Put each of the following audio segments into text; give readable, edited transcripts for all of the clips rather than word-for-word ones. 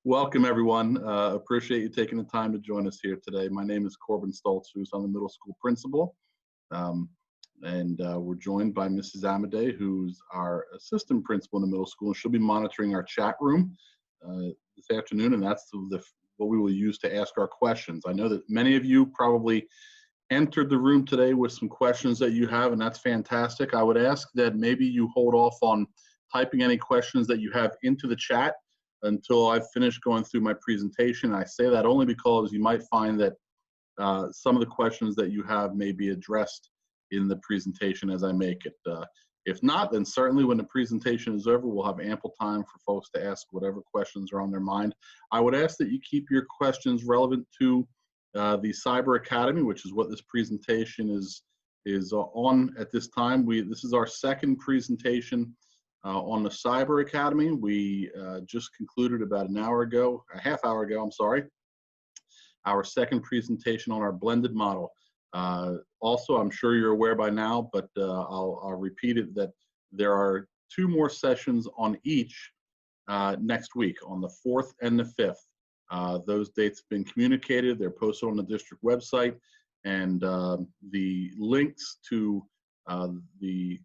Welcome, everyone. Appreciate you taking the time to join us here today. My name is Corbin Stoltzfus. I'm the middle school principal. We're joined by Mrs. Amadei, who's our assistant principal in the middle school. And she'll be monitoring our chat room this afternoon, and that's what we will use to ask our questions. I know that many of you probably entered the room today with some questions that you have, and that's fantastic. I would ask that maybe you hold off on typing any questions that you have into the chat until I've finished going through my presentation. I say that only because you might find that some of the questions that you have may be addressed in the presentation as I make it. If not, then certainly when the presentation is over, we'll have ample time for folks to ask whatever questions are on their mind. I would ask that you keep your questions relevant to the Cyber Academy, which is what this presentation is on at this time. This is our second presentation on the Cyber Academy. We just concluded about a half hour ago, I'm sorry, our second presentation on our blended model. Also, I'm sure you're aware by now, but I'll repeat it, that there are 2 more sessions on each next week, on the 4th and the 5th. Those dates have been communicated. They're posted on the district website, and the links to the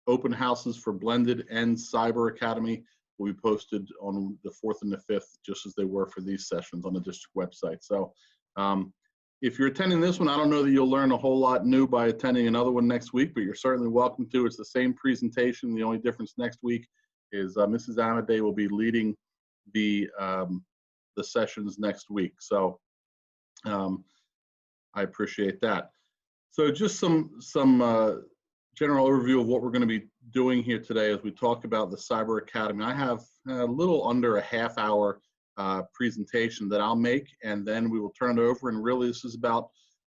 open houses for blended and Cyber Academy will be posted on the 4th and the 5th, just as they were for these sessions on the district website. So if you're attending this one, I don't know that you'll learn a whole lot new by attending another one next week, but you're certainly welcome to. It's the same presentation. The only difference next week is Mrs. Amadei will be leading the sessions next week. So I appreciate that. So just some general overview of what we're going to be doing here today as we talk about the Cyber Academy. I have a little under a half hour presentation that I'll make, and then we will turn it over. And really, this is about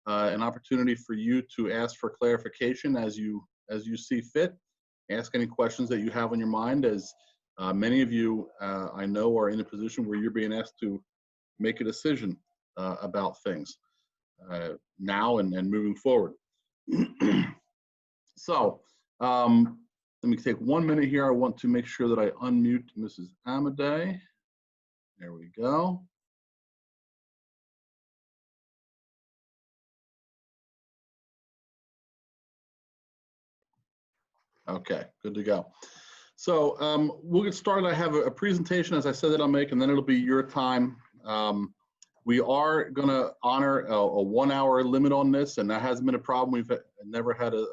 an opportunity for you to ask for clarification as you see fit. Ask any questions that you have on your mind, as many of you I know are in a position where you're being asked to make a decision about things now and moving forward. So let me take 1 minute here. I want to make sure that I unmute Mrs. Amadei. There we go. Okay, good to go. So we'll get started. I have a presentation, as I said, that I'll make, and then it'll be your time. We are going to honor a 1 hour limit on this, and that hasn't been a problem. We've never had a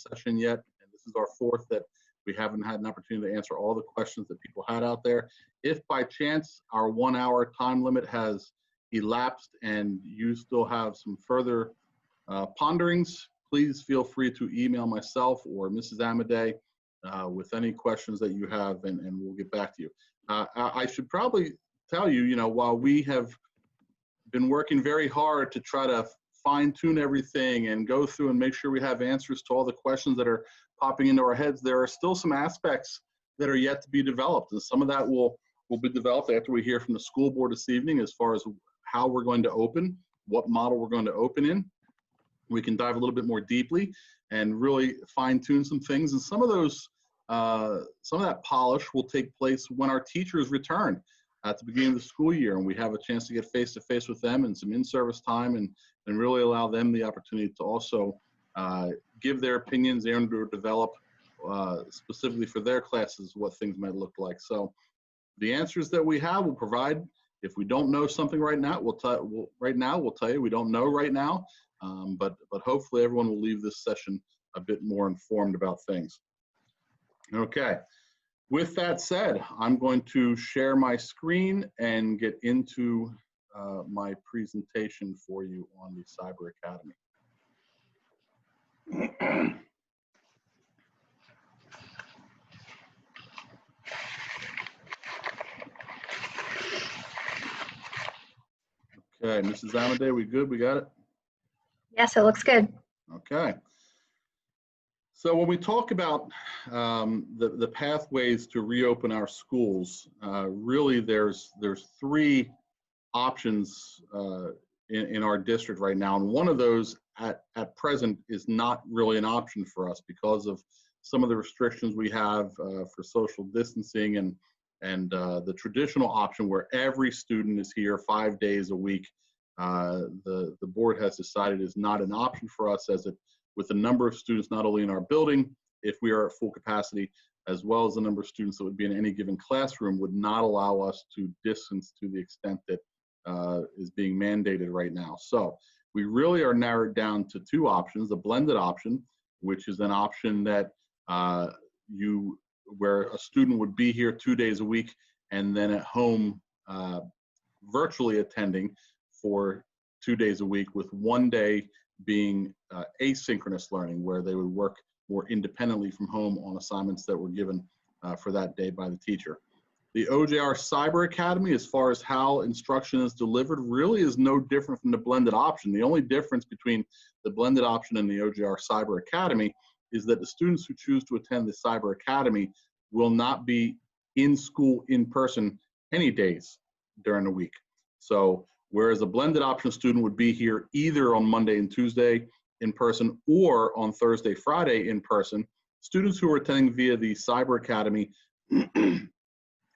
session yet, and this is our 4th that we haven't had an opportunity to answer all the questions that people had out there. If by chance our 1 hour time limit has elapsed and you still have some further ponderings, please feel free to email myself or Mrs. Amadei with any questions that you have, and we'll get back to you. I should probably tell you, while we have been working very hard to try to fine-tune everything and go through and make sure we have answers to all the questions that are popping into our heads, there are still some aspects that are yet to be developed, and some of that will be developed after we hear from the school board this evening as far as how we're going to open, what model we're going to open in. We can dive a little bit more deeply and really fine-tune some things, and some of that polish will take place when our teachers return at the beginning of the school year, and we have a chance to get face-to-face with them and some in-service time, and really allow them the opportunity to also give their opinions and to develop specifically for their classes what things might look like. So the answers that we have will provide. If we don't know something right now, we'll tell you we don't know right now, but hopefully everyone will leave this session a bit more informed about things. Okay. With that said, I'm going to share my screen and get into my presentation for you on the Cyber Academy. Okay, Mrs. Amadei, we good? We got it? Yes, it looks good. Okay. So when we talk about the pathways to reopen our schools, really there's 3 options in our district right now, and one of those at present is not really an option for us because of some of the restrictions we have for social distancing And the traditional option where every student is here 5 days a week, the board has decided is not an option for us, as it, with the number of students not only in our building, if we are at full capacity, as well as the number of students that would be in any given classroom, would not allow us to distance to the extent that is being mandated right now. So we really are narrowed down to two options: the blended option, which is an option that where a student would be here 2 days a week and then at home virtually attending for 2 days a week, with 1 day being asynchronous learning, where they would work more independently from home on assignments that were given for that day by the teacher. The OJR Cyber Academy, as far as how instruction is delivered, really is no different from the blended option. The only difference between the blended option and the OJR Cyber Academy is that the students who choose to attend the Cyber Academy will not be in school in person any days during the week. So whereas a blended option student would be here either on Monday and Tuesday in person or on Thursday, Friday in person, students who are attending via the Cyber Academy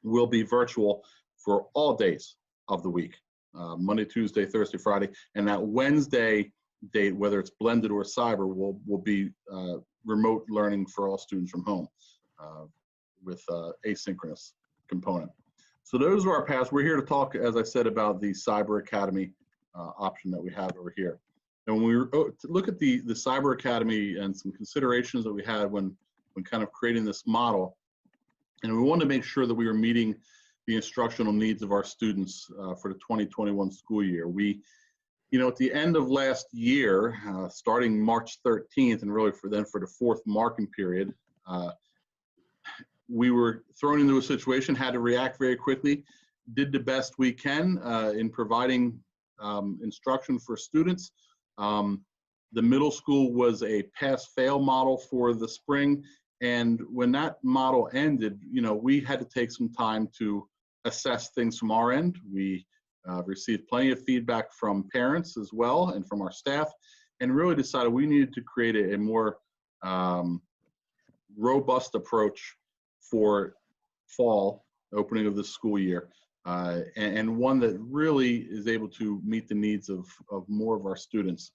will be virtual for all days of the week, Monday, Tuesday, Thursday, Friday, and that Wednesday date, whether it's blended or cyber, will be remote learning for all students from home with asynchronous component. So those are our paths. We're here to talk, as I said, about the Cyber Academy option that we have over here. And when we look at the Cyber Academy and some considerations that we had when kind of creating this model, and we wanted to make sure that we were meeting the instructional needs of our students for the 2021 school year. We, at the end of last year, starting March 13th, and really for the fourth marking period, we were thrown into a situation, had to react very quickly, did the best we can in providing instruction for students. The middle school was a pass-fail model for the spring. And when that model ended, we had to take some time to assess things from our end. We received plenty of feedback from parents as well and from our staff, and really decided we needed to create a more robust approach for fall opening of the school year, and one that really is able to meet the needs of more of our students.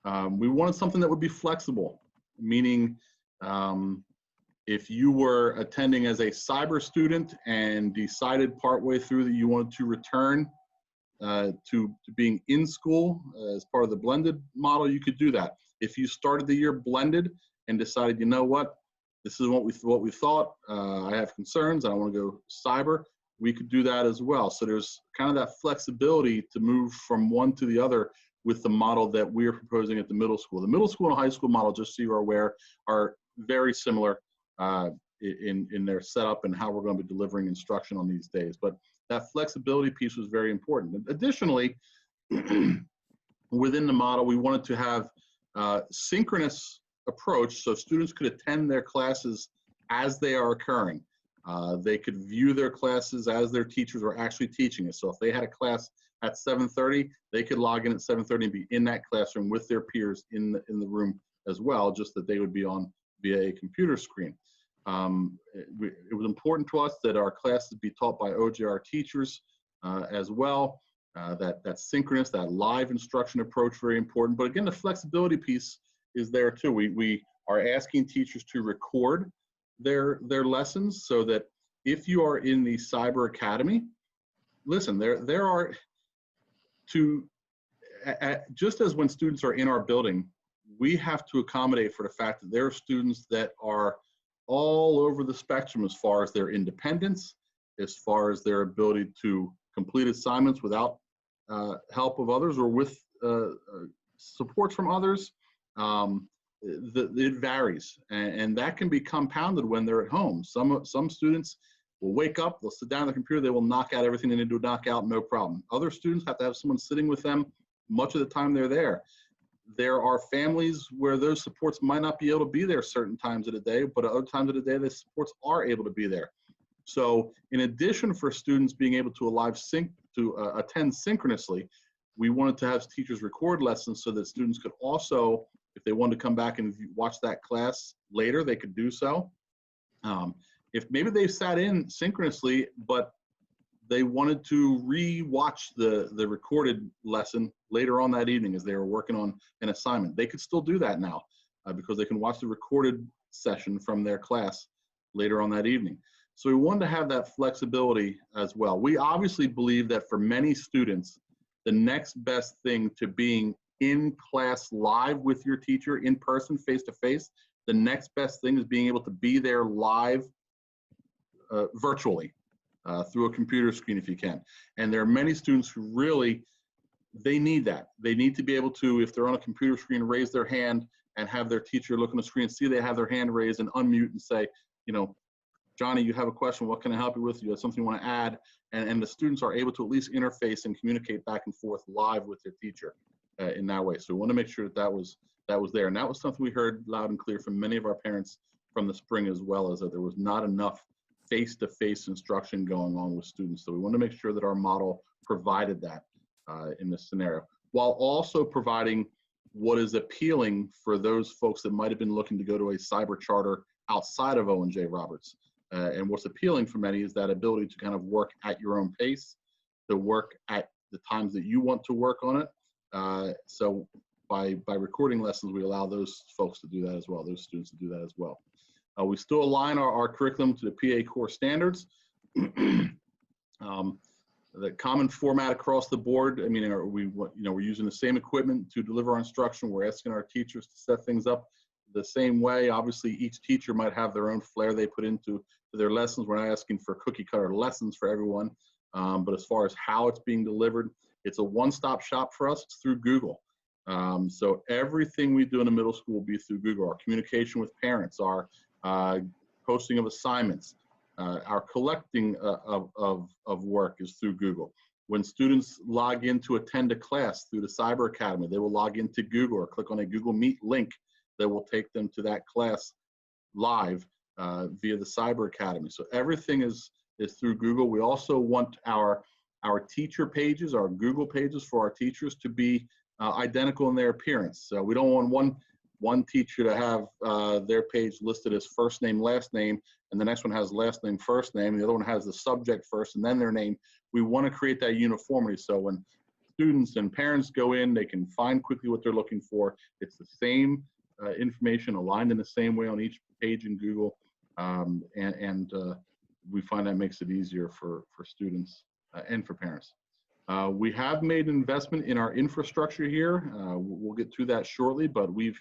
We wanted something that would be flexible, meaning if you were attending as a cyber student and decided partway through that you wanted to return to being in school as part of the blended model, you could do that. If you started the year blended and decided, you know what, this is what we thought, I have concerns, I want to go cyber, we could do that as well. So there's kind of that flexibility to move from one to the other with the model that we're proposing at the middle school. The middle school and high school model, just so you're aware, are very similar in their setup and how we're going to be delivering instruction on these days. But that flexibility piece was very important. Additionally, within the model, we wanted to have synchronous approach so students could attend their classes as they are occurring. They could view their classes as their teachers are actually teaching it. So if they had a class at 7:30, they could log in at 7:30 and be in that classroom with their peers in the room as well, just that they would be on via a computer screen. It was important to us that our classes be taught by OJR teachers as well. That synchronous, that live instruction approach, very important. But again, the flexibility piece is there too. We are asking teachers to record their lessons so that if you are in the Cyber Academy, listen, there are just as when students are in our building, we have to accommodate for the fact that there are students that are all over the spectrum as far as their independence, as far as their ability to complete assignments without help of others or with support from others. It varies, and that can be compounded when they're at home. Some students will wake up, they'll sit down on the computer, they will knock out everything they need to knock out, no problem. Other students have to have someone sitting with them much of the time they're there. There are families where those supports might not be able to be there certain times of the day, but other times of the day, the supports are able to be there. So in addition for students being able to attend synchronously, we wanted to have teachers record lessons so that students could also, if they wanted to come back and watch that class later, they could do so. if maybe they sat in synchronously, but they wanted to re-watch the recorded lesson later on that evening as they were working on an assignment, they could still do that now because they can watch the recorded session from their class later on that evening. So we wanted to have that flexibility as well. We obviously believe that for many students, the next best thing to being in class live with your teacher in person, face to face, the next best thing is being able to be there live virtually. Through a computer screen if you can. And there are many students who really, they need that. They need to be able to, if they're on a computer screen, raise their hand and have their teacher look on the screen, see they have their hand raised and unmute and say, you know, Johnny, you have a question, what can I help you with? You have something you want to add? And the students are able to at least interface and communicate back and forth live with their teacher in that way. So we want to make sure that that was there. And that was something we heard loud and clear from many of our parents from the spring as well, as that there was not enough face-to-face instruction going on with students. So we want to make sure that our model provided that in this scenario, while also providing what is appealing for those folks that might have been looking to go to a cyber charter outside of O&J Roberts. And what's appealing for many is that ability to kind of work at your own pace, to work at the times that you want to work on it. So by recording lessons, we allow those folks to do that as well, those students to do that as well. We still align our curriculum to the PA core standards. The common format across the board, I mean, we're using the same equipment to deliver our instruction. We're asking our teachers to set things up the same way. Obviously, each teacher might have their own flair they put into their lessons. We're not asking for cookie cutter lessons for everyone, but as far as how it's being delivered, it's a one-stop shop for us. It's through Google. So everything we do in the middle school will be through Google. Our communication with parents, our posting of assignments, our collecting of work is through Google. When students log in to attend a class through the Cyber Academy, they will log into Google or click on a Google Meet link that will take them to that class live via the Cyber Academy. So everything is through Google. We also want our teacher pages, our Google pages for our teachers to be identical in their appearance. So we don't want one teacher to have their page listed as first name, last name, and the next one has last name, first name, and the other one has the subject first and then their name. We want to create that uniformity so when students and parents go in, they can find quickly what they're looking for. It's the same information aligned in the same way on each page in Google, and we find that makes it easier for students and for parents. We have made an investment in our infrastructure here. We'll get to that shortly, but we've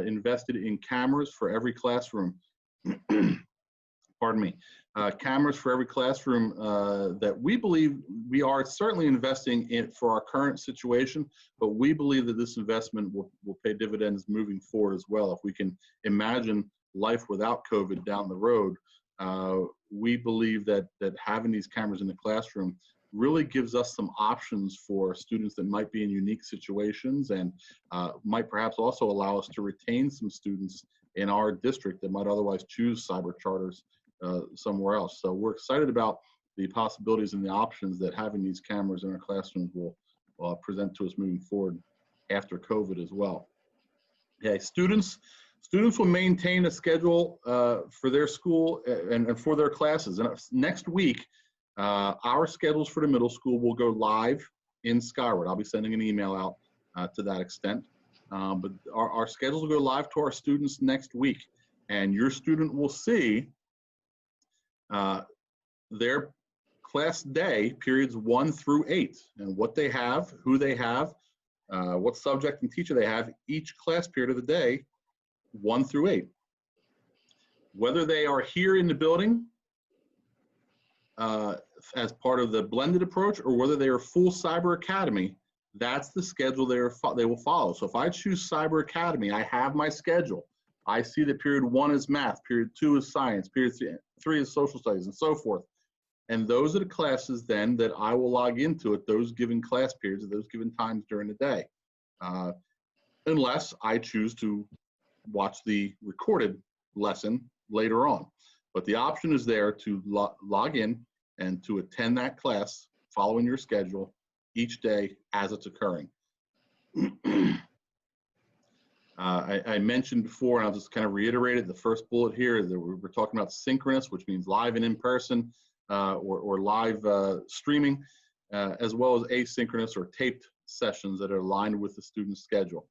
invested in cameras for every classroom. Pardon me. Cameras for every classroom that we believe we are certainly investing in for our current situation, but we believe that this investment will pay dividends moving forward as well. If we can imagine life without COVID down the road, we believe that having these cameras in the classroom really gives us some options for students that might be in unique situations and might perhaps also allow us to retain some students in our district that might otherwise choose cyber charters somewhere else. So we're excited about the possibilities and the options that having these cameras in our classrooms will present to us moving forward after COVID as well. Okay, students will maintain a schedule for their school and for their classes. And next week, our schedules for the middle school will go live in Skyward. I'll be sending an email out to that extent. But our schedules will go live to our students next week. And your student will see their class day, periods 1 through 8, and what they have, who they have, what subject and teacher they have each class period of the day, 1 through 8. Whether they are here in the building as part of the blended approach or whether they are full Cyber Academy, that's the schedule they will follow. So if I choose Cyber Academy, I have my schedule. I see that period 1 is math, period 2 is science, period 3 is social studies, and so forth. And those are the classes then that I will log into at those given class periods at those given times during the day. Unless I choose to watch the recorded lesson later on. But the option is there to log in and to attend that class following your schedule each day as it's occurring. I mentioned before, and I'll just kind of reiterate it, the first bullet here, that we're talking about synchronous, which means live and in person, or live streaming, as well as asynchronous or taped sessions that are aligned with the student's schedule.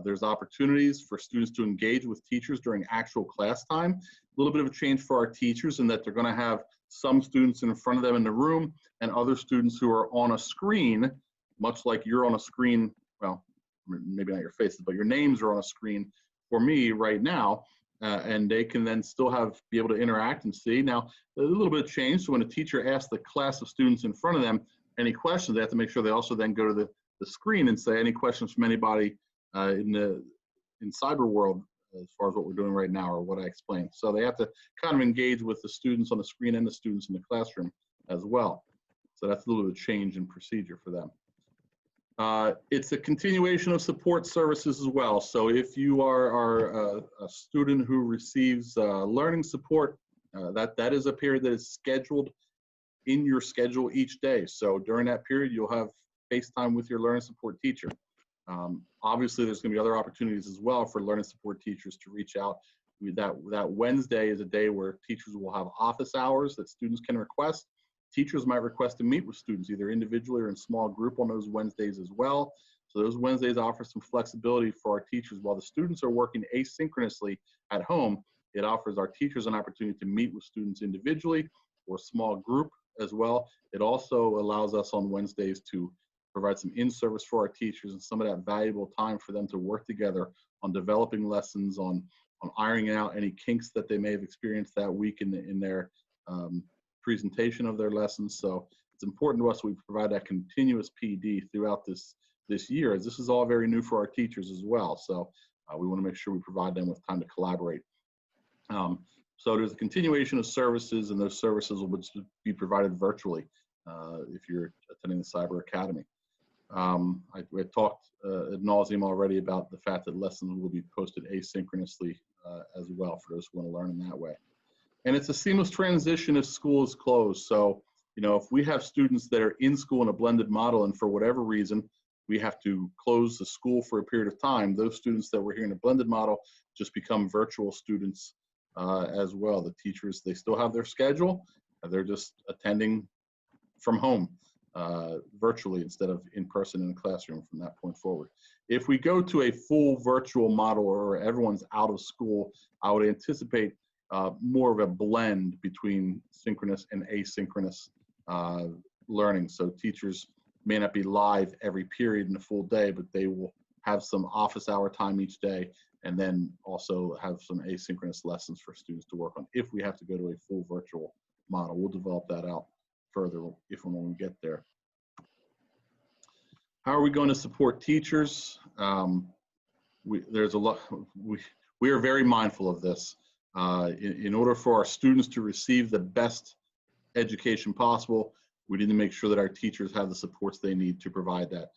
There's opportunities for students to engage with teachers during actual class time. A little bit of a change for our teachers in that they're going to have some students in front of them in the room and other students who are on a screen, much like you're on a screen, well, maybe not your faces, but your names are on a screen for me right now, and they can then still be able to interact and see. Now, a little bit of change, so when a teacher asks the class of students in front of them any questions, they have to make sure they also then go to the screen and say any questions from anybody in cyber world as far as what we're doing right now or what I explained. So they have to kind of engage with the students on the screen and the students in the classroom as well. So that's a little bit of change in procedure for them. It's a continuation of support services as well. So if you are a student who receives learning support, that is a period that is scheduled in your schedule each day. So during that period, you'll have FaceTime with your learning support teacher. Obviously, there's going to be other opportunities as well for learning support teachers to reach out. That Wednesday is a day where teachers will have office hours that students can request. Teachers might request to meet with students either individually or in small group on those Wednesdays as well. So those Wednesdays offer some flexibility for our teachers. While the students are working asynchronously at home, it offers our teachers an opportunity to meet with students individually or small group as well. It also allows us on Wednesdays to provide some in-service for our teachers and some of that valuable time for them to work together on developing lessons, on ironing out any kinks that they may have experienced that week in their presentation of their lessons. So it's important to us we provide that continuous PD throughout this year, as this is all very new for our teachers as well. So we want to make sure we provide them with time to collaborate. So there's a continuation of services, and those services will be provided virtually if you're attending the Cyber Academy. I talked ad nauseum already about the fact that lessons will be posted asynchronously as well for those who want to learn in that way. And it's a seamless transition if school is closed. So, you know, if we have students that are in school in a blended model and for whatever reason we have to close the school for a period of time, those students that were here in a blended model just become virtual students as well. The teachers, they still have their schedule, they're just attending from home virtually instead of in person in the classroom from that point forward. If we go to a full virtual model or everyone's out of school, I would anticipate more of a blend between synchronous and asynchronous learning. So teachers may not be live every period in a full day, but they will have some office hour time each day, and then also have some asynchronous lessons for students to work on if we have to go to a full virtual model. We'll develop that out further if and when we get there. How are we going to support teachers? There's a lot. We are very mindful of this. In order for our students to receive the best education possible, we need to make sure that our teachers have the supports they need to provide that.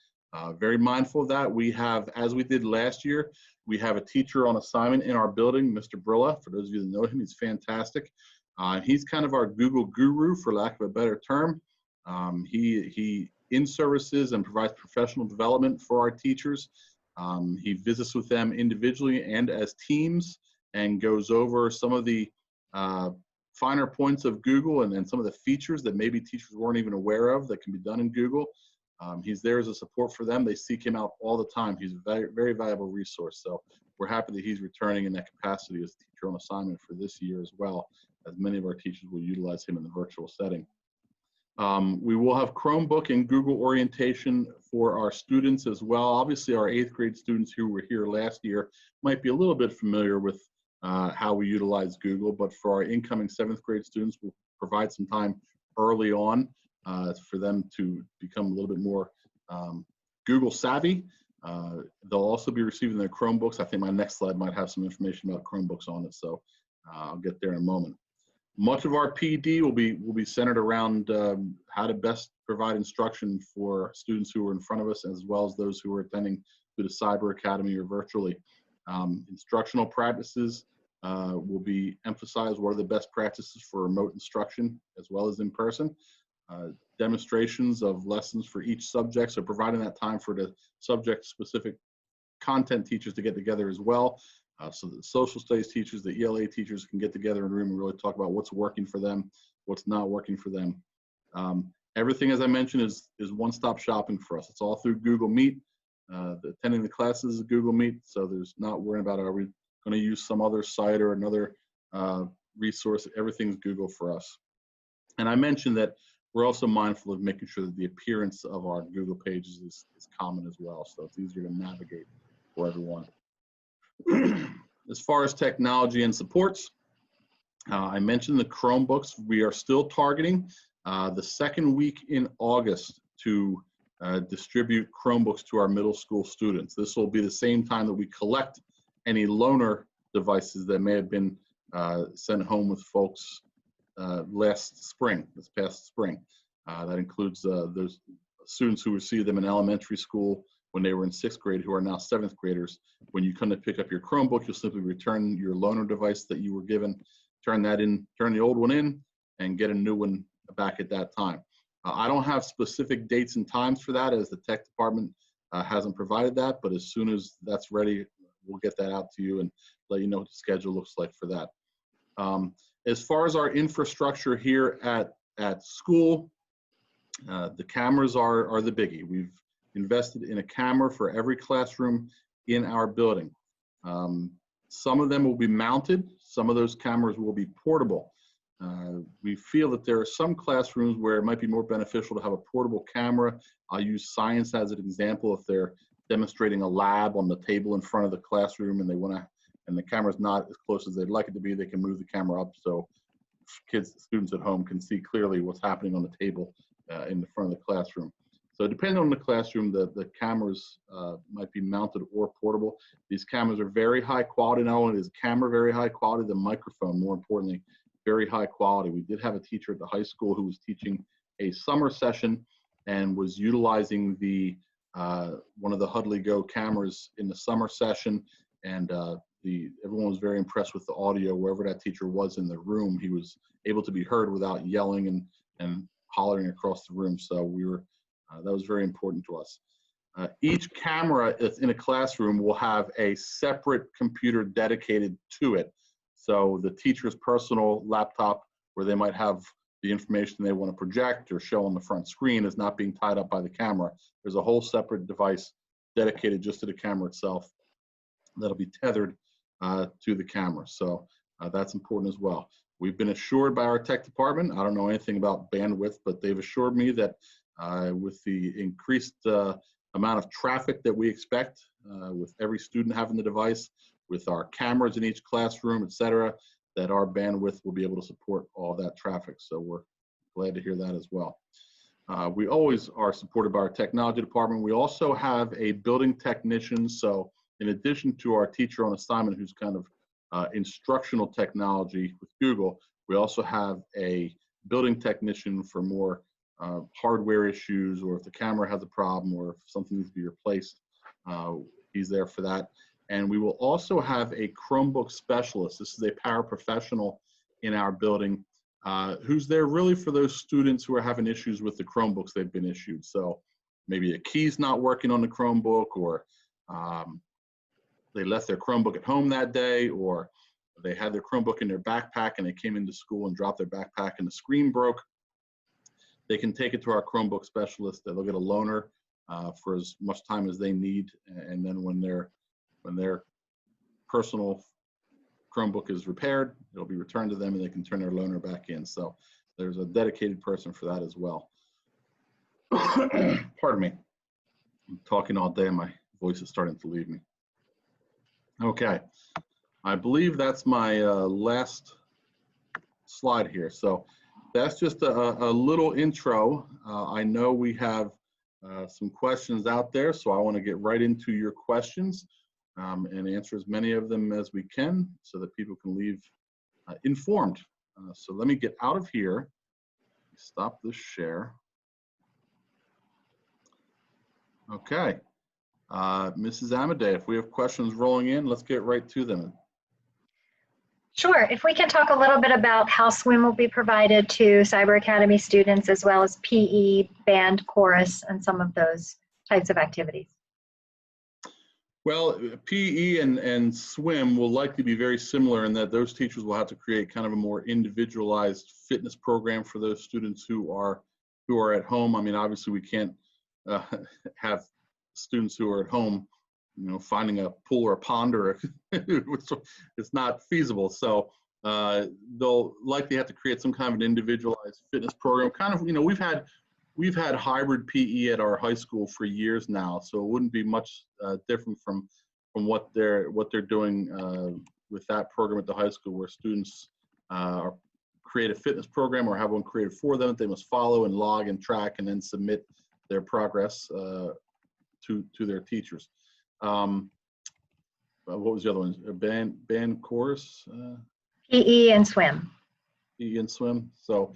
Very mindful of that. We have, as we did last year, we have a teacher on assignment in our building, Mr. Brilla. For those of you that know him, he's fantastic. He's kind of our Google guru, for lack of a better term. He in-services and provides professional development for our teachers. He visits with them individually and as teams and goes over some of the finer points of Google and some of the features that maybe teachers weren't even aware of that can be done in Google. He's there as a support for them. They seek him out all the time. He's a very, very valuable resource. So we're happy that he's returning in that capacity as teacher on assignment for this year as well, as many of our teachers will utilize him in the virtual setting. We will have Chromebook and Google orientation for our students as well. Obviously, our 8th grade students who were here last year might be a little bit familiar with how we utilize Google, but for our incoming 7th grade students, we'll provide some time early on for them to become a little bit more Google savvy. They'll also be receiving their Chromebooks. I think my next slide might have some information about Chromebooks on it, so I'll get there in a moment. Much of our PD will be centered around how to best provide instruction for students who are in front of us, as well as those who are attending through the Cyber Academy or virtually. Instructional practices will be emphasized. What are the best practices for remote instruction as well as in person? Demonstrations of lessons for each subject, so providing that time for the subject-specific content teachers to get together as well. So the social studies teachers, the ELA teachers can get together in a room and really talk about what's working for them, what's not working for them. Everything, as I mentioned, is one-stop shopping for us. It's all through Google Meet. Attending the classes is Google Meet, so there's not worrying about, are we going to use some other site or another resource? Everything's Google for us. And I mentioned that we're also mindful of making sure that the appearance of our Google pages is common as well, so it's easier to navigate for everyone. As far as technology and supports, I mentioned the Chromebooks. We are still targeting the second week in August to distribute Chromebooks to our middle school students. This will be the same time that we collect any loaner devices that may have been sent home with folks this past spring. That includes those students who received them in elementary school when they were in 6th grade, who are now 7th graders. When you come to pick up your Chromebook, you'll simply return your loaner device that you were given, turn the old one in, and get a new one back at that time. I don't have specific dates and times for that, as the tech department hasn't provided that, but as soon as that's ready, we'll get that out to you and let you know what the schedule looks like for that. As far as our infrastructure here at school, the cameras are the biggie. We've invested in a camera for every classroom in our building. Some of them will be mounted. Some of those cameras will be portable. We feel that there are some classrooms where it might be more beneficial to have a portable camera. I'll use science as an example. If they're demonstrating a lab on the table in front of the classroom and the camera's not as close as they'd like it to be, they can move the camera up so students at home can see clearly what's happening on the table in the front of the classroom. So depending on the classroom, the cameras might be mounted or portable. These cameras are very high quality. Not only is the camera very high quality, the microphone, more importantly, very high quality. We did have a teacher at the high school who was teaching a summer session and was utilizing one of the Hudley Go cameras in the summer session, and everyone was very impressed with the audio. Wherever that teacher was in the room, he was able to be heard without yelling and hollering across the room. So that was very important to us. Each camera that's in a classroom will have a separate computer dedicated to it. So the teacher's personal laptop, where they might have the information they want to project or show on the front screen, is not being tied up by the camera. There's a whole separate device dedicated just to the camera itself that'll be tethered to the camera. So that's important as well. We've been assured by our tech department, I don't know anything about bandwidth, but they've assured me that with the increased amount of traffic that we expect, with every student having the device, with our cameras in each classroom, et cetera, that our bandwidth will be able to support all that traffic. So we're glad to hear that as well. We always are supported by our technology department. We also have a building technician. So in addition to our teacher on assignment, who's kind of instructional technology with Google, we also have a building technician for more hardware issues, or if the camera has a problem, or if something needs to be replaced, he's there for that. And we will also have a Chromebook specialist. This is a paraprofessional in our building who's there really for those students who are having issues with the Chromebooks they've been issued. So maybe a key's not working on the Chromebook, or they left their Chromebook at home that day, or they had their Chromebook in their backpack and they came into school and dropped their backpack and the screen broke. They can take it to our Chromebook specialist. They'll get a loaner for as much time as they need, and then when their personal Chromebook is repaired, it'll be returned to them and they can turn their loaner back in. So there's a dedicated person for that as well. Pardon me. I'm talking all day and my voice is starting to leave me. Okay, I believe that's my last slide here. So that's just a little intro. I know we have some questions out there, so I want to get right into your questions and answer as many of them as we can so that people can leave informed. So let me get out of here, stop this share. Okay, Mrs. Amadei, if we have questions rolling in, let's get right to them. Sure. If we can talk a little bit about how swim will be provided to Cyber Academy students, as well as PE, band, chorus, and some of those types of activities. Well, PE and swim will likely be very similar in that those teachers will have to create kind of a more individualized fitness program for those students who are at home. I mean, obviously, we can't uh, have students who are at home, finding a pool or a pond or it's not feasible. So they'll likely have to create some kind of an individualized fitness program. Kind of, we've had hybrid PE at our high school for years now, so it wouldn't be much different from what they're doing with that program at the high school, where students create a fitness program or have one created for them that they must follow and log and track and then submit their progress to their teachers. What was the other one? Band, chorus? PE and swim. PE and swim. So.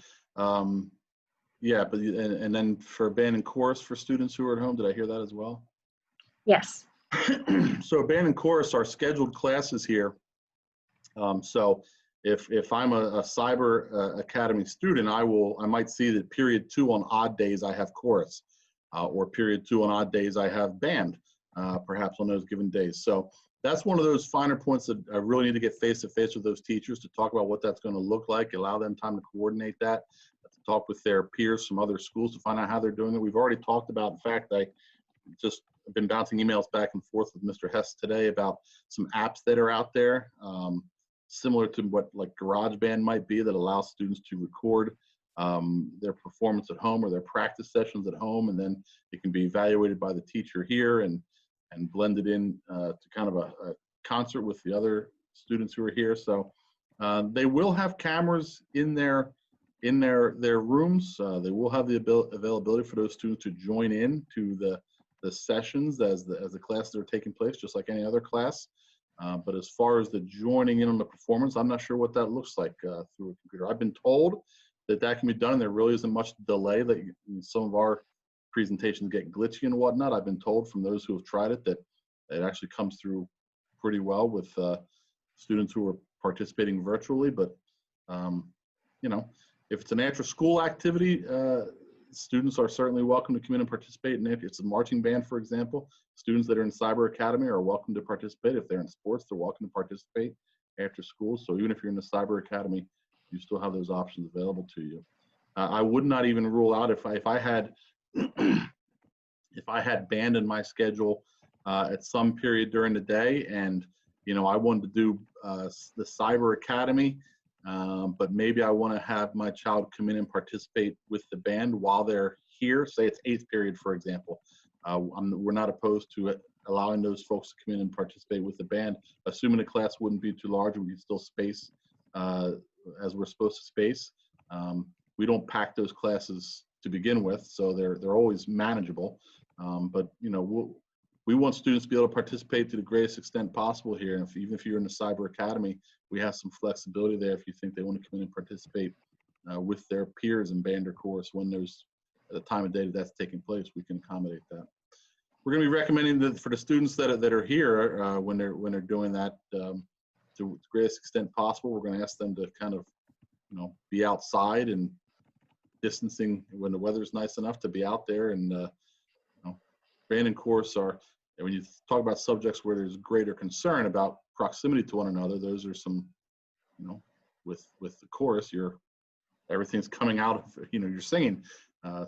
Yeah, but and then for band and chorus for students who are at home, did I hear that as well? Yes. So band and chorus are scheduled classes here. So if I'm a cyber academy student, I might see that period 2 on odd days I have chorus, or period 2 on odd days I have band, perhaps on those given days. So that's one of those finer points that I really need to get face to face with those teachers to talk about what that's going to look like, allow them time to coordinate that, to talk with their peers from other schools to find out how they're doing it. We've already talked about, in fact, I just been bouncing emails back and forth with Mr. Hess today about some apps that are out there, similar to what like GarageBand might be, that allows students to record their performance at home or their practice sessions at home, and then it can be evaluated by the teacher here and blended in to kind of a concert with the other students who are here. So they will have cameras in their rooms. They will have the availability for those students to join in to the sessions as the classes are taking place, just like any other class. But as far as the joining in on the performance, I'm not sure what that looks like through a computer. I've been told that can be done, and there really isn't much delay. That some of our presentations get glitchy and whatnot. I've been told from those who have tried it that it actually comes through pretty well with students who are participating virtually. But if it's an after-school activity, students are certainly welcome to come in and participate. And if it's a marching band, for example, students that are in Cyber Academy are welcome to participate. If they're in sports, they're welcome to participate after school. So even if you're in the Cyber Academy, you still have those options available to you. I would not even rule out if I had if I had band in my schedule at some period during the day, and I wanted to do the Cyber Academy, but maybe I want to have my child come in and participate with the band while they're here. Say it's 8th period, for example. We're not opposed to allowing those folks to come in and participate with the band, assuming the class wouldn't be too large and we can still space as we're supposed to space. We don't pack those classes to begin with, so they're always manageable. But we want students to be able to participate to the greatest extent possible here. And even if you're in the Cyber Academy, we have some flexibility there if you think they want to come in and participate with their peers in band or chorus when there's at the time of day that's taking place. We can accommodate that. We're going to be recommending that for the students that are here when they're doing that to the greatest extent possible. We're going to ask them to kind of be outside and distancing when the weather's nice enough to be out there. And band and chorus are, and when you talk about subjects where there's greater concern about proximity to one another, those are some, with the chorus, everything's coming out of, you're singing.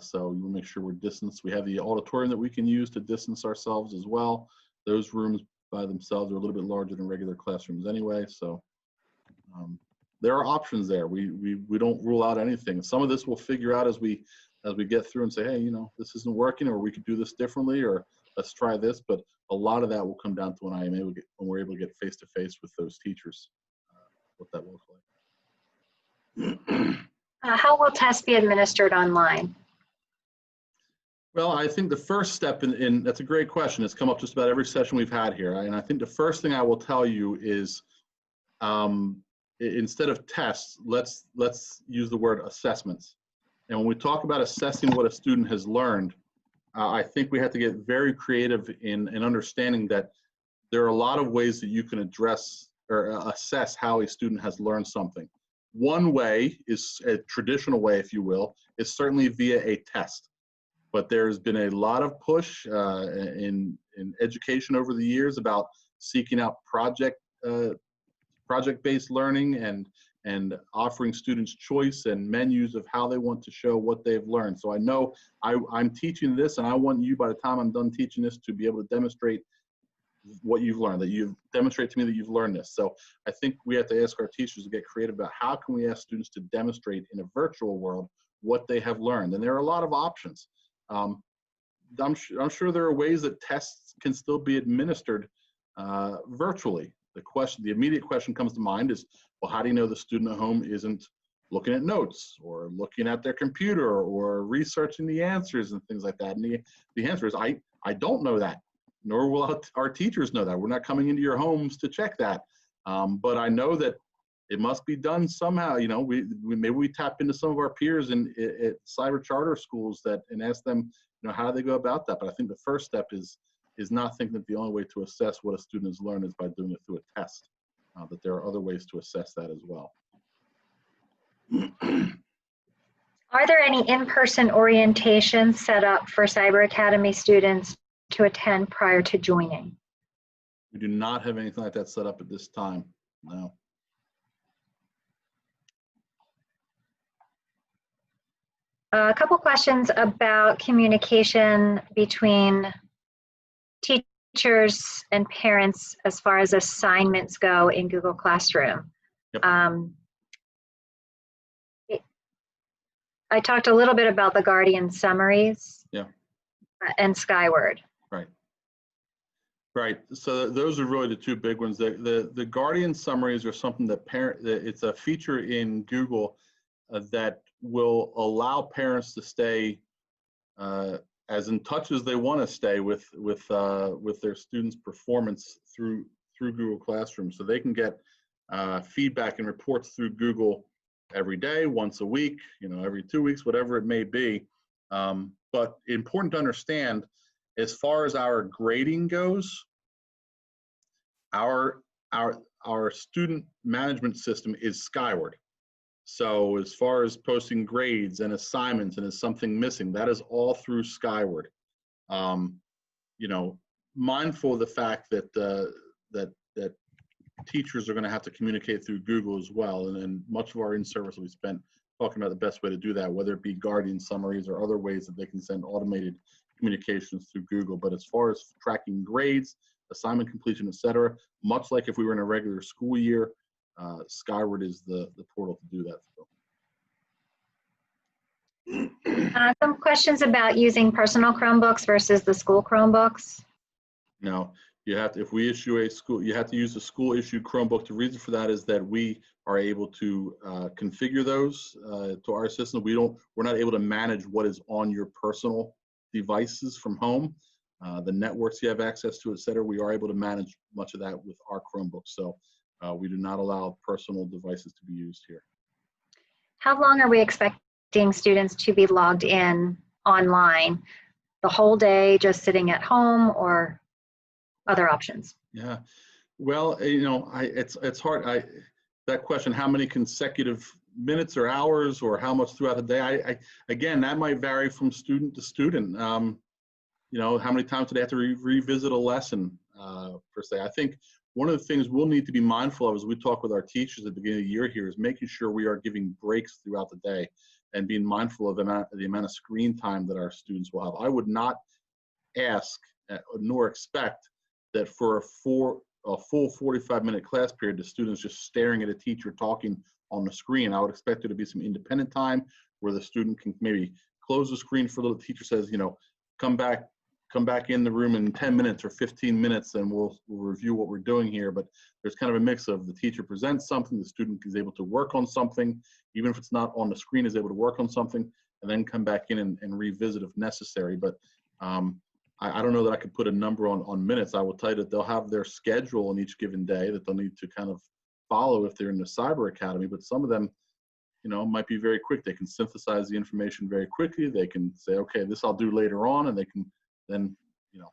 So you will make sure we're distanced. We have the auditorium that we can use to distance ourselves as well. Those rooms by themselves are a little bit larger than regular classrooms anyway. So there are options there. We don't rule out anything. Some of this we'll figure out as we get through and say, hey, this isn't working, or we could do this differently, or let's try this. But a lot of that will come down to when we're able to get face to face with those teachers, what that looks like. How will tests be administered online? Well, I think the first step that's a great question. It's come up just about every session we've had here. And I think the first thing I will tell you is instead of tests, let's use the word assessments. And when we talk about assessing what a student has learned, I think we have to get very creative in understanding that there are a lot of ways that you can address or assess how a student has learned something. One way is a traditional way, if you will, is certainly via a test. But there's been a lot of push in education over the years about seeking out project-based learning and offering students choice and menus of how they want to show what they've learned. So I know I'm teaching this, and I want you, by the time I'm done teaching this, to be able to demonstrate what you've learned, that you demonstrate to me that you've learned this. So I think we have to ask our teachers to get creative about how can we ask students to demonstrate in a virtual world what they have learned. And there are a lot of options. I'm sure there are ways that tests can still be administered virtually. The immediate question comes to mind is, well, how do you know the student at home isn't looking at notes or looking at their computer or researching the answers and things like that? And the answer is, I don't know that, nor will our teachers know that. We're not coming into your homes to check that. But I know that it must be done somehow. You know, maybe we tap into some of our peers at cyber charter schools and ask them, you know, how do they go about that? But I think the first step is not thinking that the only way to assess what a student has learned is by doing it through a test, that there are other ways to assess that as well. Are there any in-person orientations set up for Cyber Academy students to attend prior to joining? We do not have anything like that set up at this time, no. A couple questions about communication between teachers and parents as far as assignments go in Google Classroom. Yep. I talked a little bit about the Guardian summaries, yeah, and Skyward. Right. Right. So those are really the two big ones. The Guardian summaries are something that it's a feature in Google that will allow parents to stay as in touch as they want to stay with their students' performance through Google Classroom. So they can get feedback and reports through Google every day, once a week, you know, every 2 weeks, whatever it may be. But important to understand, as far as our grading goes, our student management system is Skyward. So as far as posting grades and assignments and is something missing, that is all through Skyward. You know, mindful of the fact that that teachers are going to have to communicate through Google as well, and much of our in-service will be spent talking about the best way to do that, whether it be Guardian summaries or other ways that they can send automated communications through Google. But as far as tracking grades, assignment completion, etc., much like if we were in a regular school year, Skyward is the portal to do that. Some questions about using personal Chromebooks versus the school Chromebooks. No, you have to, if we issue a school, you have to use a school issued Chromebook. The reason for that is that we are able to configure those to our system. We're not able to manage what is on your personal devices from home. The networks you have access to, et cetera, we are able to manage much of that with our Chromebooks. So we do not allow personal devices to be used here. How long are we expecting students to be logged in online? The whole day just sitting at home, or other options? Yeah, well, you know, it's hard. That question, how many consecutive minutes or hours or how much throughout the day, again, that might vary from student to student. You know, how many times do they have to revisit a lesson per se? I think one of the things we'll need to be mindful of as we talk with our teachers at the beginning of the year here is making sure we are giving breaks throughout the day and being mindful of the amount of screen time that our students will have. I would not ask nor expect that for a full 45-minute class period, the students just staring at a teacher talking on the screen. I would expect there to be some independent time where the student can maybe close the screen for a little. The teacher says, you know, come back in the room in 10 minutes or 15 minutes and we'll review what we're doing here. But there's kind of a mix of the teacher presents something, the student is able to work on something, even if it's not on the screen, is able to work on something, and then come back in and revisit if necessary. But I don't know that I could put a number on minutes. I will tell you that they'll have their schedule on each given day that they'll need to kind of follow if they're in the Cyber Academy, but some of them, you know, might be very quick. They can synthesize the information very quickly. They can say, okay, this I'll do later on, and they can then, you know,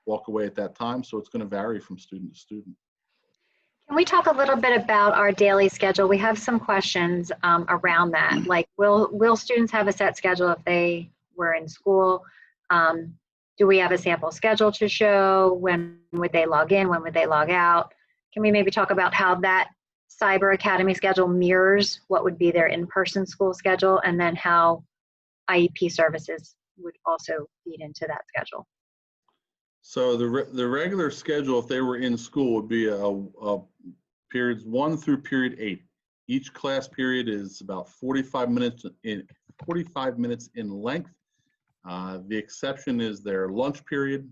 walk away at that time. So it's going to vary from student to student. Can we talk a little bit about our daily schedule? We have some questions around that. Like, will students have a set schedule if they were in school? do we have a sample schedule to show? When would they log in? When would they log out? Can we maybe talk about how that Cyber Academy schedule mirrors what would be their in-person school schedule, and then how IEP services would also feed into that schedule? So the regular schedule, if they were in school, would be a periods 1 through period 8. Each class period is about 45 minutes in length. The exception is their lunch period.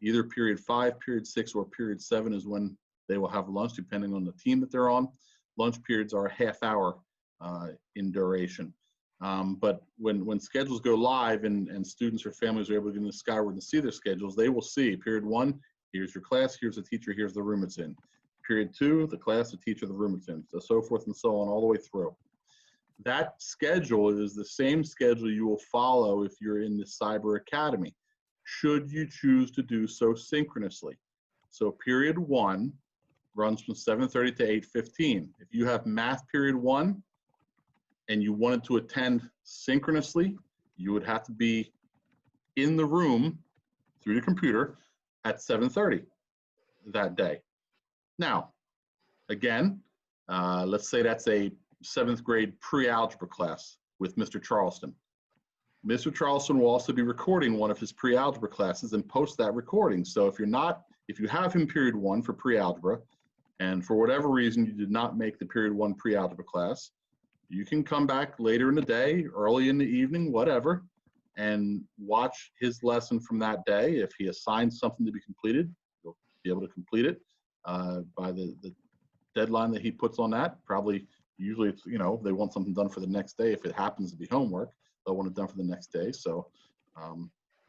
Either period 5, period 6, or period 7 is when they will have lunch, depending on the team that they're on. Lunch periods are a half hour in duration. But when schedules go live and students or families are able to get into Skyward and see their schedules, they will see period 1, here's your class, here's the teacher, here's the room it's in. Period 2, the class, the teacher, the room it's in, so forth and so on, all the way through. That schedule is the same schedule you will follow if you're in the Cyber Academy, should you choose to do so synchronously. So period 1 runs from 7:30 to 8:15. If you have math period 1 and you wanted to attend synchronously, you would have to be in the room through the computer at 7:30 that day. Now, again, let's say that's a 7th grade pre-algebra class with Mr. Charleston. Mr. Charleston will also be recording one of his pre-algebra classes and post that recording. So if you have him period 1 for pre-algebra, and for whatever reason you did not make the period 1 pre-algebra class, you can come back later in the day, early in the evening, whatever, and watch his lesson from that day. If he assigns something to be completed, you'll be able to complete it by the deadline that he puts on that. Probably, usually it's, they want something done for the next day. If it happens to be homework, they'll want it done for the next day. So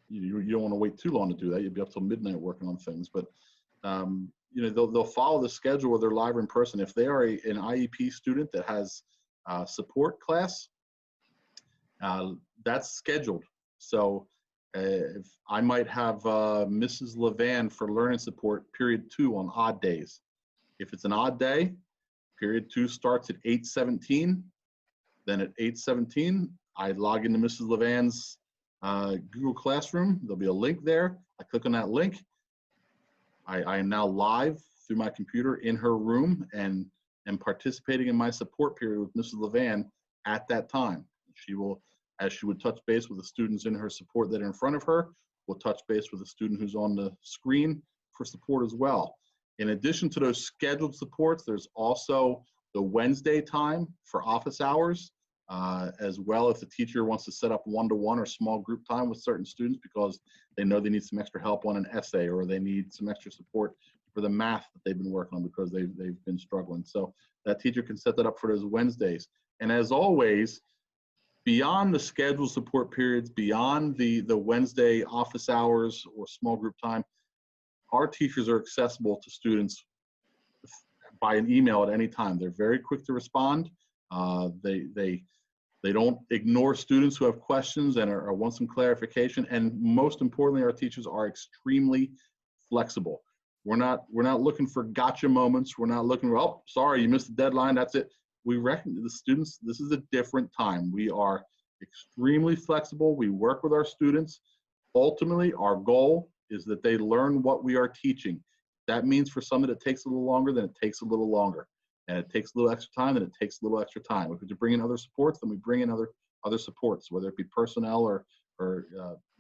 you don't want to wait too long to do that. You'll be up till midnight working on things. But they'll follow the schedule where they're live or in person. If they are an IEP student that has support class, that's scheduled. So if I might have Mrs. Levan for learning support period 2 on odd days. If it's an odd day, period 2 starts at 8:17. Then at 8:17, I log into Mrs. Levan's Google Classroom. There'll be a link there. I click on that link. I am now live through my computer in her room and am participating in my support period with Mrs. Levan at that time. She will, as she would touch base with the students in her support that are in front of her, will touch base with the student who's on the screen for support as well. In addition to those scheduled supports, there's also the Wednesday time for office hours, as well if the teacher wants to set up one-to-one or small group time with certain students because they know they need some extra help on an essay or they need some extra support for the math that they've been working on because they've been struggling. So that teacher can set that up for those Wednesdays. And as always, beyond the scheduled support periods, beyond the Wednesday office hours or small group time, our teachers are accessible to students by an email at any time. They're very quick to respond. They don't ignore students who have questions and or want some clarification. And most importantly, our teachers are extremely flexible. We're not looking for gotcha moments. We're not looking for, oh, sorry, you missed the deadline, that's it. We reckon the students, this is a different time. We are extremely flexible. We work with our students. Ultimately, our goal is that they learn what we are teaching. That means for some that it takes a little longer, then it takes a little longer. And it takes a little extra time, then it takes a little extra time. If we could bring in other supports, then we bring in other supports, whether it be personnel or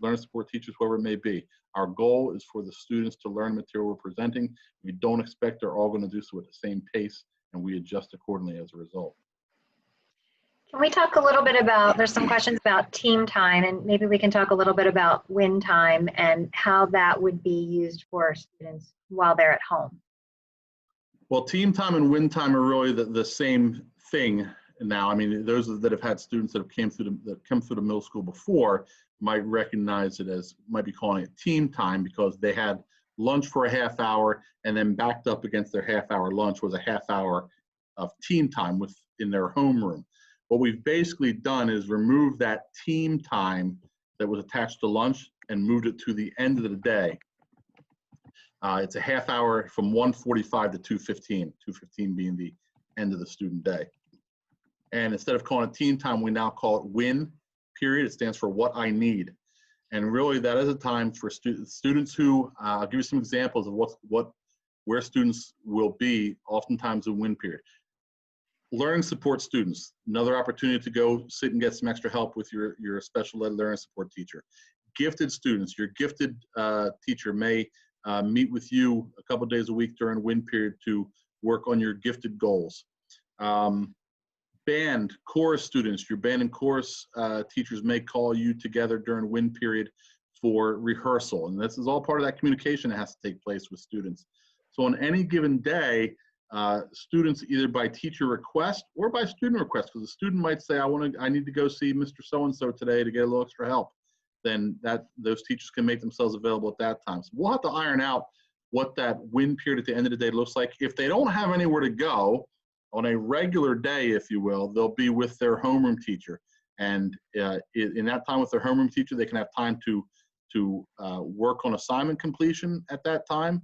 learner support teachers, whoever it may be. Our goal is for the students to learn the material we're presenting. We don't expect they're all going to do so at the same pace, and we adjust accordingly as a result. Can we talk a little bit about, there's some questions about team time, and maybe we can talk a little bit about win time and how that would be used for students while they're at home. Well, team time and win time are really the same thing now. I mean, those that have had students that have come through the middle school before might recognize it as, might be calling it team time because they had lunch for a half hour and then backed up against their half-hour lunch was a half hour of team time in their homeroom. What we've basically done is remove that team time that was attached to lunch and moved it to the end of the day. It's a half hour from 1:45 to 2:15, 2:15 being the end of the student day. And instead of calling it team time, we now call it WIN period. It stands for what I need. And really that is a time for students who, I'll give you some examples of where students will be oftentimes in WIN period. Learning support students, another opportunity to go sit and get some extra help with your special ed learning support teacher. Gifted students, your gifted teacher may meet with you a couple days a week during WIN period to work on your gifted goals. Band, chorus students, your band and chorus teachers may call you together during WIN period for rehearsal. And this is all part of that communication that has to take place with students. So on any given day, students either by teacher request or by student request, because a student might say, I need to go see Mr. So-and-so today to get a little extra help, then those teachers can make themselves available at that time. So we'll have to iron out what that WIN period at the end of the day looks like. If they don't have anywhere to go, on a regular day, if you will, they'll be with their homeroom teacher. And in that time with their homeroom teacher, they can have time to work on assignment completion at that time.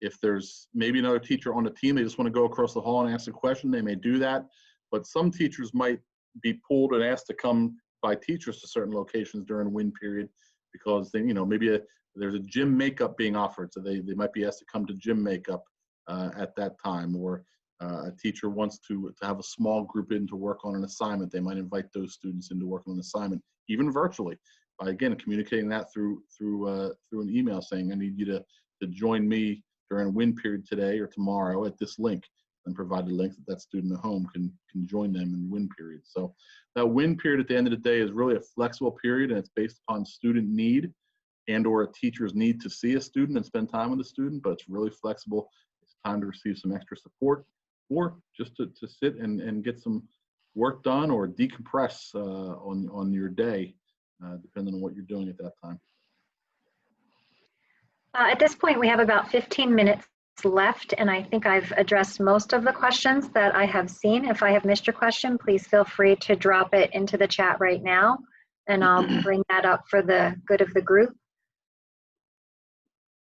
If there's maybe another teacher on the team, they just want to go across the hall and ask a question, they may do that. But some teachers might be pulled and asked to come by teachers to certain locations during WIN period because they, maybe there's a gym makeup being offered. So they might be asked to come to gym makeup at that time, or a teacher wants to have a small group in to work on an assignment. They might invite those students in to work on an assignment, even virtually, by again communicating that through an email saying, I need you to join me during WIN period today or tomorrow at this link, and provide a link that student at home can join them in WIN period. So that WIN period at the end of the day is really a flexible period, and it's based upon student need and or a teacher's need to see a student and spend time with a student, but it's really flexible. It's time to receive some extra support, or just to sit and get some work done or decompress on your day, depending on what you're doing at that time. At this point, we have about 15 minutes left, and I think I've addressed most of the questions that I have seen. If I have missed your question, please feel free to drop it into the chat right now, and I'll bring that up for the good of the group.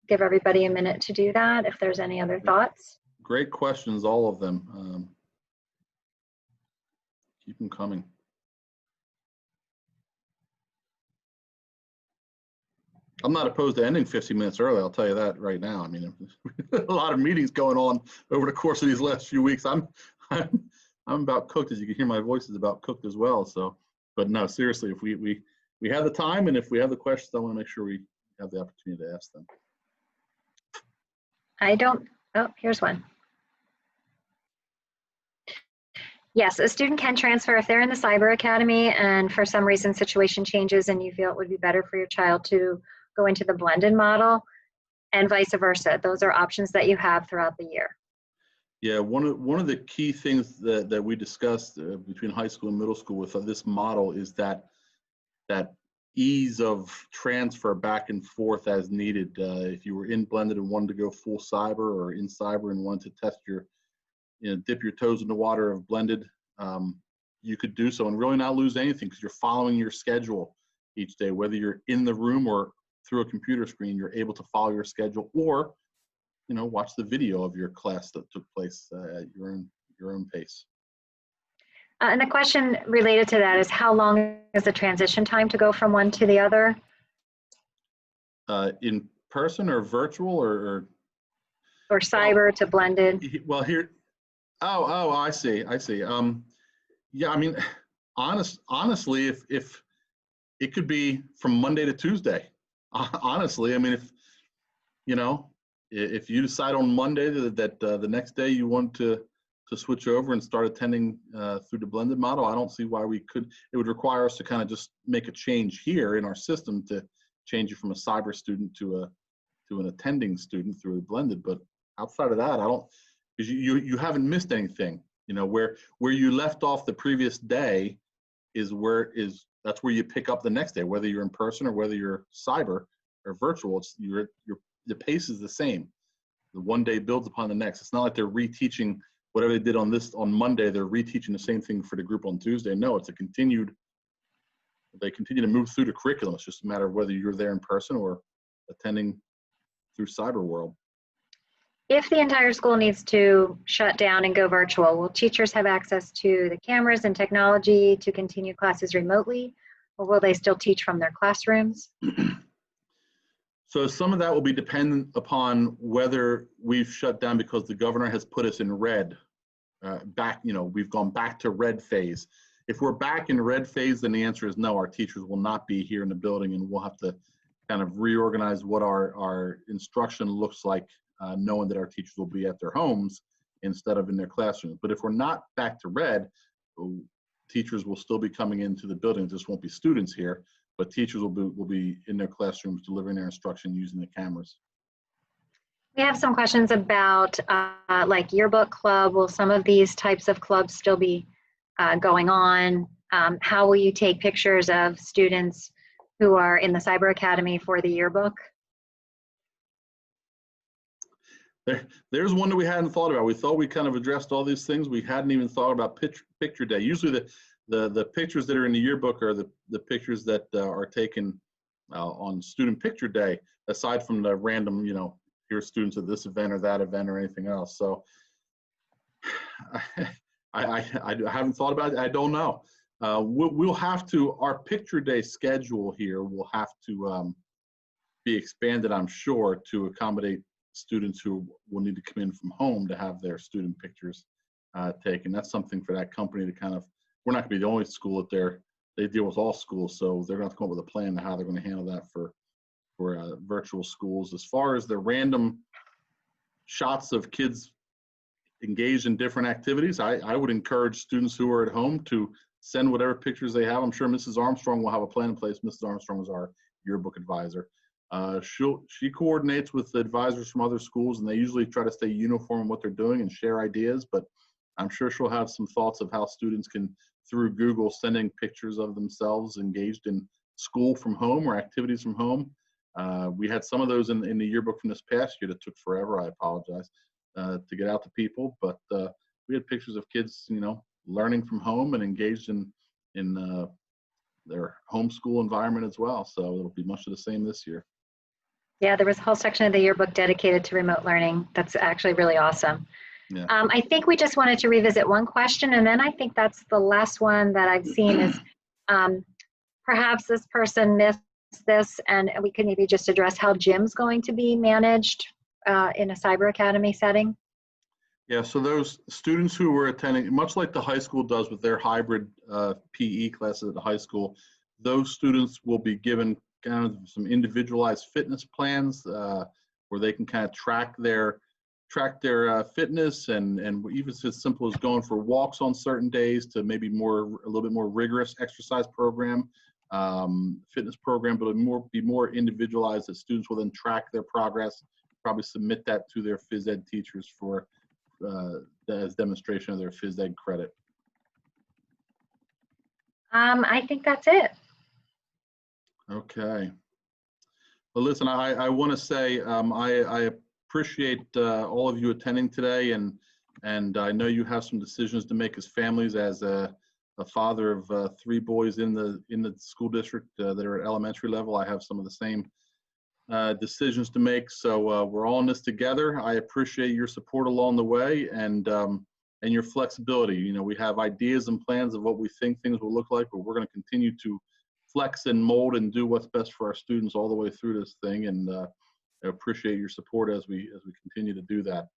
Give everybody a minute to do that if there's any other thoughts. Great questions, all of them. Keep them coming. I'm not opposed to ending 15 minutes early, I'll tell you that right now. I mean, a lot of meetings going on over the course of these last few weeks. I'm about cooked, as you can hear my voice is about cooked as well. So, but no, seriously, if we have the time and if we have the questions, I want to make sure we have the opportunity to ask them. Oh, here's one. Yes, a student can transfer if they're in the Cyber Academy and for some reason situation changes and you feel it would be better for your child to go into the blended model, and vice versa. Those are options that you have throughout the year. Yeah, one of the key things that we discussed between high school and middle school with this model is that ease of transfer back and forth as needed. If you were in blended and wanted to go full cyber, or in cyber and wanted to test dip your toes in the water of blended, you could do so and really not lose anything because you're following your schedule each day. Whether you're in the room or through a computer screen, you're able to follow your schedule, or watch the video of your class that took place at your own pace. And the question related to that is, how long is the transition time to go from one to the other? In person or virtual or cyber to blended? Well, here, I see. Yeah, I mean, honestly, if it could be from Monday to Tuesday. Honestly, I mean, if you decide on Monday that the next day you want to switch over and start attending through the blended model, I don't see why we could. It would require us to kind of just make a change here in our system to change you from a cyber student to an attending student through a blended. But outside of that, I don't, because you haven't missed anything. Where you left off the previous day that's where you pick up the next day, whether you're in person or whether you're cyber or virtual. The pace is the same. The one day builds upon the next. It's not like they're reteaching whatever they did on Monday, they're reteaching the same thing for the group on Tuesday. No, they continue to move through the curriculum. It's just a matter of whether you're there in person or attending through cyber world. If the entire school needs to shut down and go virtual, will teachers have access to the cameras and technology to continue classes remotely? Or will they still teach from their classrooms? So some of that will be dependent upon whether we've shut down because the governor has put us in red. We've gone back to red phase. If we're back in red phase, then the answer is no, our teachers will not be here in the building, and we'll have to kind of reorganize what our instruction looks like, knowing that our teachers will be at their homes instead of in their classrooms. But if we're not back to red, teachers will still be coming into the building. It just won't be students here, but teachers will be in their classrooms delivering their instruction using the cameras. We have some questions about like yearbook club. Will some of these types of clubs still be going on? How will you take pictures of students who are in the Cyber Academy for the yearbook? There's one that we hadn't thought about. We thought we kind of addressed all these things. We hadn't even thought about picture day. Usually the pictures that are in the yearbook are the pictures that are taken on student picture day, aside from the random, here's students at this event or that event or anything else. So I haven't thought about it. I don't know. We'll have to, our picture day schedule here will have to be expanded, I'm sure, to accommodate students who will need to come in from home to have their student pictures taken. That's something for that company to kind of, we're not gonna be the only school that they deal with all schools, so they're gonna have to come up with a plan to how they're gonna handle that for virtual schools. As far as the random shots of kids engaged in different activities, I would encourage students who are at home to send whatever pictures they have. I'm sure Mrs. Armstrong will have a plan in place. Mrs. Armstrong is our yearbook advisor. She coordinates with the advisors from other schools, and they usually try to stay uniform in what they're doing and share ideas, but I'm sure she'll have some thoughts of how students can, through Google, sending pictures of themselves engaged in school from home or activities from home. We had some of those in the yearbook from this past year that took forever. I apologize to get out to people, but we had pictures of kids, learning from home and engaged in their homeschool environment as well. So it'll be much of the same this year. Yeah, there was a whole section of the yearbook dedicated to remote learning. That's actually really awesome. Yeah. I think we just wanted to revisit one question, and then I think that's the last one that I've seen is perhaps this person missed this, and we could maybe just address how gym's going to be managed in a Cyber Academy setting. Yeah, so those students who were attending, much like the high school does with their hybrid PE classes at the high school, those students will be given kind of some individualized fitness plans where they can kind of track their fitness and even as simple as going for walks on certain days to maybe a little bit more rigorous exercise program, fitness program, but be more individualized, that students will then track their progress, probably submit that to their phys ed teachers for as demonstration of their phys ed credit. I think that's it. Okay. Well, listen, I want to say I appreciate all of you attending today, and I know you have some decisions to make as families. As a father of 3 boys in the school district that are at elementary level, I have some of the same decisions to make. So we're all in this together. I appreciate your support along the way and your flexibility. We have ideas and plans of what we think things will look like, but we're going to continue to flex and mold and do what's best for our students all the way through this thing. And I appreciate your support as we continue to do that.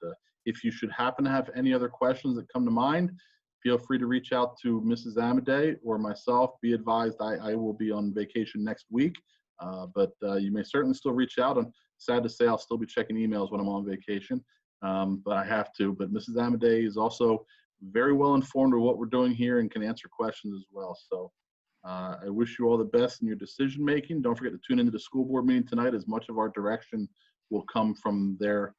If you should happen to have any other questions that come to mind, feel free to reach out to Mrs. Amadei or myself. Be advised, I will be on vacation next week, but you may certainly still reach out. I'm sad to say I'll still be checking emails when I'm on vacation, but I have to. But Mrs. Amadei is also very well informed of what we're doing here and can answer questions as well. So I wish you all the best in your decision making. Don't forget to tune into the school board meeting tonight, as much of our direction will come from their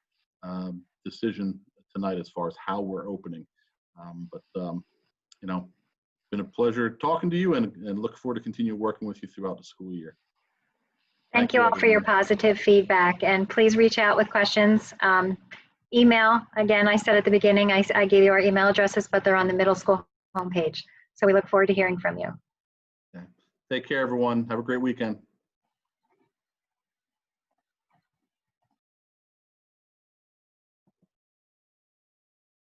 decision tonight as far as how we're opening. Been a pleasure talking to you, and look forward to continue working with you throughout the school year. Thank you all for your positive feedback, and please reach out with questions. Email, again, I said at the beginning, I gave you our email addresses, but they're on the middle school homepage. So we look forward to hearing from you. Okay. Take care, everyone. Have a great weekend.